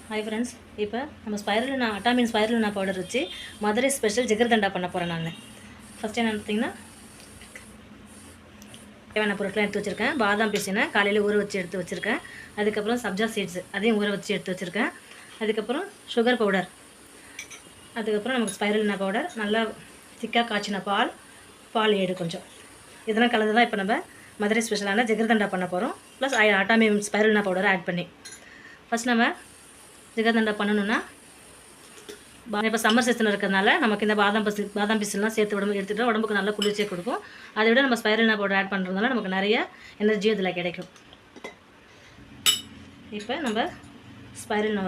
Hi friends, இப்போ நம்ம spirulina அட்டாமின் spirulina powder வச்சு மதுரை ஸ்பெஷல் ஜிகர்தண்டா பண்ண போகிறேன். நான் ஃபஸ்ட்டு என்ன பார்த்தீங்கன்னா, தேவையான பொருட்கள் எடுத்து வச்சுருக்கேன். பாதாம் பிசினை காலையில் ஊற வச்சு எடுத்து வச்சுருக்கேன். அதுக்கப்புறம் சப்ஜா சீட்ஸ் அதையும் ஊற வச்சு எடுத்து வச்சுருக்கேன். அதுக்கப்புறம் சுகர் பவுடர், அதுக்கப்புறம் நமக்கு ஸ்பைருலினா பவுடர், நல்லா திக்காக காய்ச்சின பால் ஏடு கொஞ்சம், இதெல்லாம் கலந்து தான் இப்போ நம்ம மதுரை ஸ்பெஷலான ஜிகர்தண்டா பண்ண போகிறோம். ப்ளஸ் அட்டாமின் ஸ்பைருலினா பவுடரை ஆட் பண்ணி ஃபஸ்ட் நம்ம ஜிகர்தண்டா பண்ணணுன்னா, இப்போ சம்மர் சீசன் இருக்கிறதுனால நமக்கு இந்த பாதாம் பிசின்லாம் சேர்த்து எடுத்துகிட்டா உடம்புக்கு நல்லா குளிர்ச்சியை கொடுக்கும். அதை விட நம்ம ஸ்பைருலினா பவுடர் ஆட் பண்ணுறதுனால நமக்கு நிறைய எனர்ஜியும் இதில் கிடைக்கும். இப்போ நம்ம ஸ்பைருலினா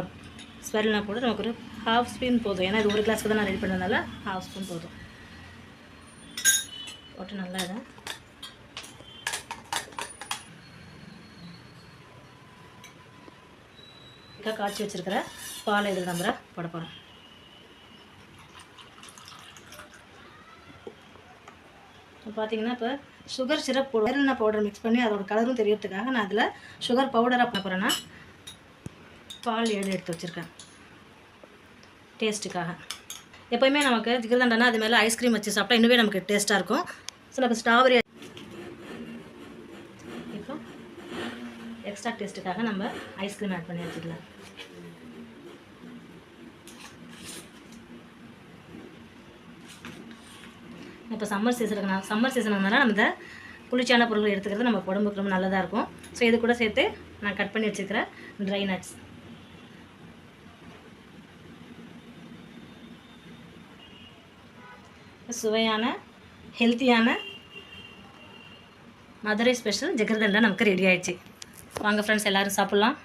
பவுடர் நமக்கு ஒரு 1/2 ஸ்பூன் போதும். ஏன்னா இது ஒரு கிளாஸ்க்கு தான் நான் ரெடி பண்ணதுனால 1/2 ஸ்பூன் போதும். போட்டு நல்லா இதை காய்ச்சி வச்சுருக்கிற பாலை இதில் நம்ம போட போகிறோம். பார்த்தீங்கன்னா, இப்போ sugar syrup spirulina powder mix பண்ணி அதோட கலரும் தெரியறதுக்காக நான் அதில் சுகர் பவுடராக பண்ண போகிறேன்னா பால் ஏடு எடுத்து வச்சுருக்கேன் டேஸ்ட்டுக்காக. எப்போயுமே நமக்கு ஜிகர்தண்டானா அது மேலே ஐஸ்கிரீம் வச்சு சாப்பிட்டா இன்னுமே நமக்கு டேஸ்ட்டாக இருக்கும். ஸோ நம்ம ஸ்ட்ராபெரி இப்போ எக்ஸ்ட்ரா டேஸ்ட்டுக்காக நம்ம ஐஸ்கிரீம் ஆட் பண்ணி வச்சுக்கலாம். இப்போ சம்மர் சீசனுக்குனால நம்ம இந்த குளிர்ச்சியான பொருட்கள் எடுத்துக்கிறது நம்ம உடம்புக்கு ரொம்ப நல்லதாக இருக்கும். ஸோ இது கூட சேர்த்து நான் கட் பண்ணி வச்சுருக்கிறேன் ட்ரை நட்ஸ், சுவையான ஹெல்த்தியான மதுரை ஸ்பெஷல் ஜிகர்தண்டா நமக்கு ரெடி ஆயிடுச்சு. வாங்க ஃப்ரெண்ட்ஸ், எல்லோரும் சாப்பிட்லாம்.